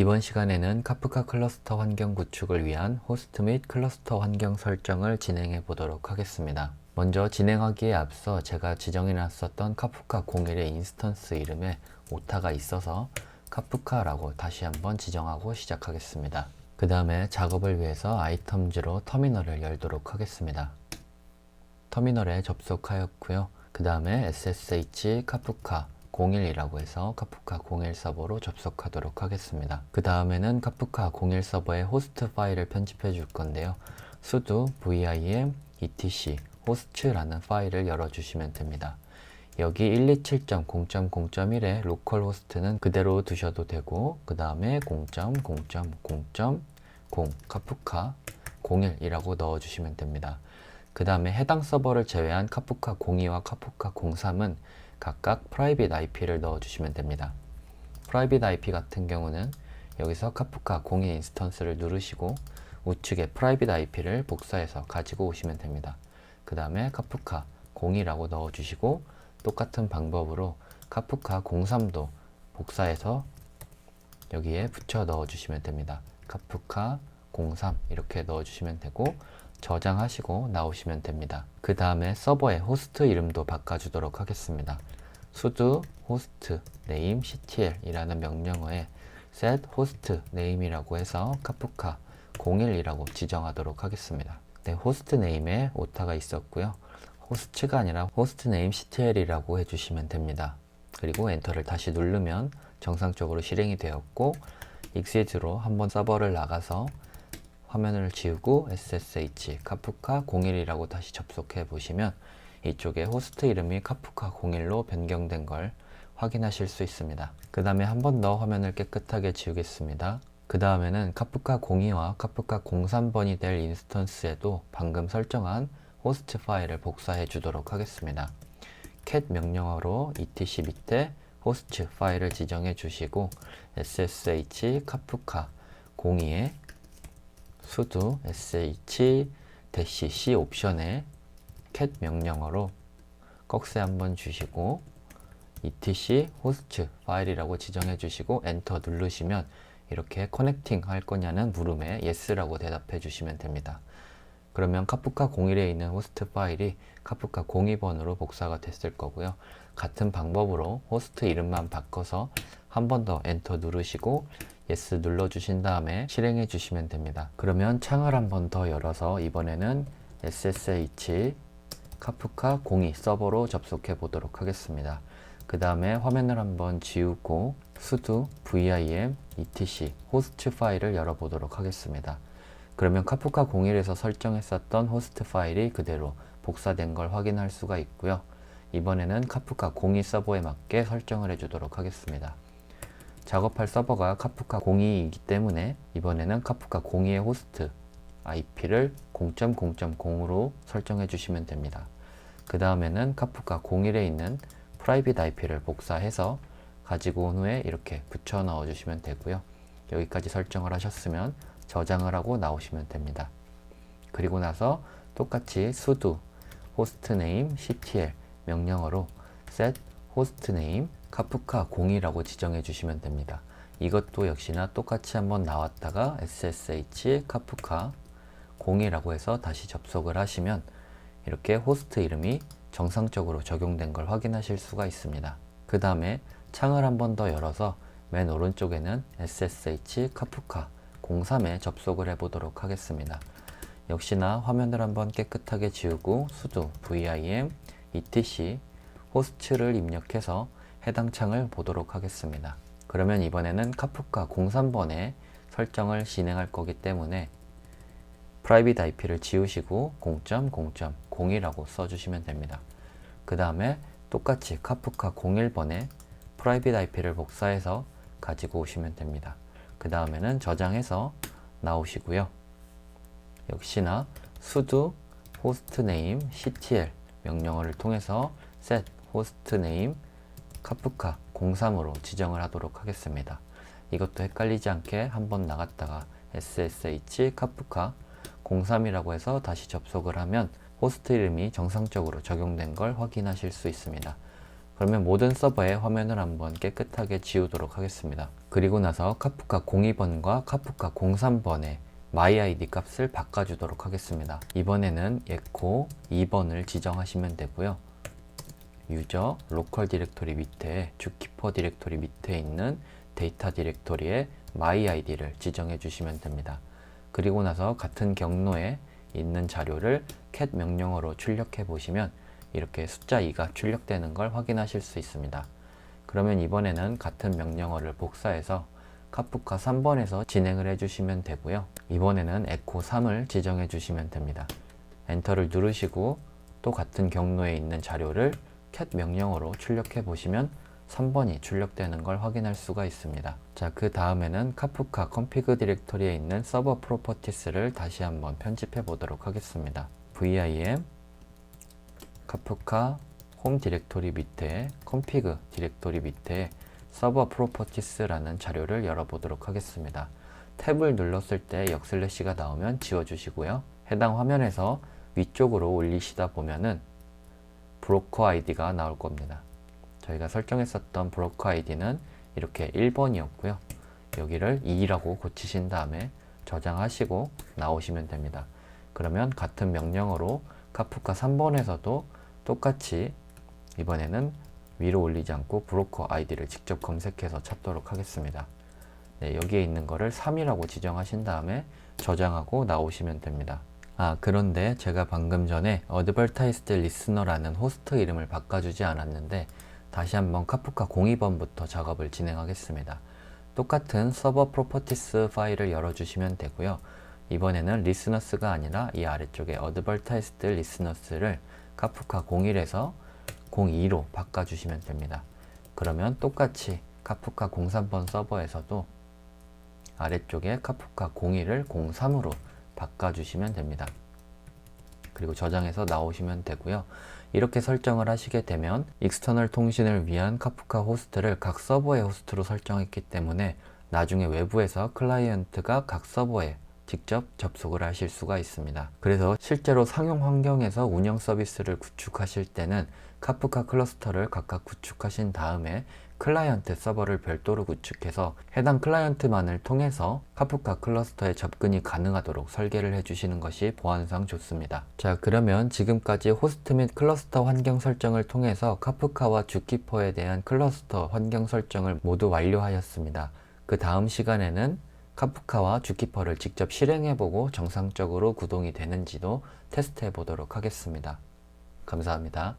이번 시간에는 카프카 클러스터 환경 구축을 위한 호스트 및 클러스터 환경 설정을 진행해 보도록 하겠습니다. 먼저 진행하기에 앞서 제가 지정해 놨었던 카프카 01의 인스턴스 이름에 오타가 있어서 카프카라고 다시 한번 지정하고 시작하겠습니다. 그 다음에 작업을 위해서 아이템즈로 터미널을 열도록 하겠습니다. 터미널에 접속하였고요. 그 다음에 SSH 카프카 01이라고 해서 카프카 01 서버로 접속하도록 하겠습니다. 그 다음에는 카프카 01 서버의 호스트 파일을 편집해 줄 건데요. sudo vim etc host라는 파일을 열어주시면 됩니다. 여기 127.0.0.1의 로컬 호스트는 그대로 두셔도 되고, 그 다음에 0.0.0.0 카프카 01이라고 넣어주시면 됩니다. 그 다음에 해당 서버를 제외한 카프카 02와 카프카 03은 각각 private IP를 넣어주시면 됩니다. private IP 같은 경우는 여기서 카프카 02 인스턴스를 누르시고 우측에 private IP를 복사해서 가지고 오시면 됩니다. 그 다음에 카프카 02라고 넣어주시고 똑같은 방법으로 카프카 03도 복사해서 여기에 붙여 넣어주시면 됩니다. 카프카 03 이렇게 넣어주시면 되고 저장하시고 나오시면 됩니다. 그 다음에 서버의 호스트 이름도 바꿔주도록 하겠습니다. sudo host name ctl 이라는 명령어에 set host name이라고 해서 카프카 01이라고 지정하도록 하겠습니다. 네, 호스트 네임에 오타가 있었고요. 호스트가 아니라 호스트 네임 ctl이라고 해주시면 됩니다. 그리고 엔터를 다시 누르면 정상적으로 실행이 되었고, exit로 한번 서버를 나가서 화면을 지우고 SSH 카프카 01이라고 다시 접속해 보시면 이쪽에 호스트 이름이 카프카 01로 변경된 걸 확인하실 수 있습니다. 그 다음에 한 번 더 화면을 깨끗하게 지우겠습니다. 그 다음에는 카프카 02와 카프카 03번이 될 인스턴스에도 방금 설정한 호스트 파일을 복사해 주도록 하겠습니다. cat 명령어로 etc 밑에 호스트 파일을 지정해 주시고 ssh 카프카 02에 sudo sh-c 옵션에 cat 명령어로 꺽쇠 한번 주시고 etc host 파일이라고 지정해 주시고 엔터 누르시면 이렇게 커넥팅 할 거냐는 물음에 yes라고 대답해 주시면 됩니다. 그러면 카프카 01에 있는 호스트 파일이 카프카 02번으로 복사가 됐을 거고요. 같은 방법으로 호스트 이름만 바꿔서 한 번 더 엔터 누르시고 yes 눌러주신 다음에 실행해 주시면 됩니다. 그러면 창을 한 번 더 열어서 이번에는 SSH 카프카 02 서버로 접속해 보도록 하겠습니다. 그 다음에 화면을 한번 지우고 sudo vim etc 호스트 파일을 열어보도록 하겠습니다. 그러면 카프카 01에서 설정했었던 호스트 파일이 그대로 복사된 걸 확인할 수가 있고요. 이번에는 카프카 02 서버에 맞게 설정을 해주도록 하겠습니다. 작업할 서버가 카프카 02이기 때문에 이번에는 카프카 02의 호스트 IP를 0.0.0으로 설정해 주시면 됩니다. 그 다음에는 카프카 01에 있는 private IP를 복사해서 가지고 온 후에 이렇게 붙여 넣어 주시면 되고요. 여기까지 설정을 하셨으면 저장을 하고 나오시면 됩니다. 그리고 나서 똑같이 sudo hostname ctl 명령어로 set hostname 카프카 02라고 지정해 주시면 됩니다. 이것도 역시나 똑같이 한번 나왔다가 ssh 카프카 02라고 해서 다시 접속을 하시면 이렇게 호스트 이름이 정상적으로 적용된 걸 확인하실 수가 있습니다. 그 다음에 창을 한 번 더 열어서 맨 오른쪽에는 ssh 카프카 03에 접속을 해 보도록 하겠습니다. 역시나 화면을 한번 깨끗하게 지우고 sudo vim etc 호스트를 입력해서 해당 창을 보도록 하겠습니다. 그러면 이번에는 카프카 03번에 설정을 진행할 거기 때문에 private IP를 지우시고 0.0.0이라고 써주시면 됩니다. 그 다음에 똑같이 카프카 01번에 private IP를 복사해서 가지고 오시면 됩니다. 그 다음에는 저장해서 나오시고요. 역시나 sudo hostname ctl 명령어를 통해서 set hostname 카프카 03으로 지정을 하도록 하겠습니다. 이것도 헷갈리지 않게 한번 나갔다가 ssh 카프카 03이라고 해서 다시 접속을 하면 호스트 이름이 정상적으로 적용된 걸 확인하실 수 있습니다. 그러면 모든 서버의 화면을 한번 깨끗하게 지우도록 하겠습니다. 그리고 나서 카프카 02번과 카프카 03번에 myid 값을 바꿔주도록 하겠습니다. 이번에는 echo 2번을 지정하시면 되고요. 유저 로컬 디렉토리 밑에 주키퍼 디렉토리 밑에 있는 데이터 디렉토리에 myid를 지정해 주시면 됩니다. 그리고 나서 같은 경로에 있는 자료를 cat 명령어로 출력해 보시면 이렇게 숫자 2가 출력되는 걸 확인하실 수 있습니다. 그러면 이번에는 같은 명령어를 복사해서 카프카 3번에서 진행을 해주시면 되고요. 이번에는 echo 3을 지정해 주시면 됩니다. 엔터를 누르시고 또 같은 경로에 있는 자료를 cat 명령어로 출력해 보시면 3번이 출력되는 걸 확인할 수가 있습니다. 자, 그 다음에는 카프카 config 디렉토리에 있는 서버 프로퍼티스를 다시 한번 편집해 보도록 하겠습니다. vim 카프카 홈 디렉토리 밑에 config 디렉토리 밑에 서버 프로퍼티스라는 자료를 열어보도록 하겠습니다. 탭을 눌렀을 때 역슬래시가 나오면 지워주시고요. 해당 화면에서 위쪽으로 올리시다 보면은 브로커 아이디가 나올 겁니다. 저희가 설정했었던 브로커 아이디는 이렇게 1번이었고요. 여기를 2라고 고치신 다음에 저장하시고 나오시면 됩니다. 그러면 같은 명령어로 카프카 3번에서도 똑같이 이번에는 위로 올리지 않고 브로커 아이디를 직접 검색해서 찾도록 하겠습니다. 네, 여기에 있는 거를 3이라고 지정하신 다음에 저장하고 나오시면 됩니다. 그런데 제가 방금 전에 Advertised Listener라는 호스트 이름을 바꿔주지 않았는데 다시 한번 카프카 02번부터 작업을 진행하겠습니다. 똑같은 서버 프로퍼티스 파일을 열어주시면 되고요. 이번에는 Listeners가 아니라 이 아래쪽에 Advertised Listeners를 카프카 01에서 02로 바꿔주시면 됩니다. 그러면 똑같이 카프카 03번 서버에서도 아래쪽에 카프카 01을 03으로 바꿔주시면 됩니다. 그리고 저장해서 나오시면 되고요. 이렇게 설정을 하시게 되면 익스터널 통신을 위한 카프카 호스트를 각 서버의 호스트로 설정했기 때문에 나중에 외부에서 클라이언트가 각 서버에 직접 접속을 하실 수가 있습니다. 그래서 실제로 상용 환경에서 운영 서비스를 구축하실 때는 카프카 클러스터를 각각 구축하신 다음에 클라이언트 서버를 별도로 구축해서 해당 클라이언트만을 통해서 카프카 클러스터에 접근이 가능하도록 설계를 해주시는 것이 보안상 좋습니다. 자, 그러면 지금까지 호스트 및 클러스터 환경 설정을 통해서 카프카와 주키퍼에 대한 클러스터 환경 설정을 모두 완료하였습니다. 그 다음 시간에는 카프카와 주키퍼를 직접 실행해보고 정상적으로 구동이 되는지도 테스트해 보도록 하겠습니다. 감사합니다.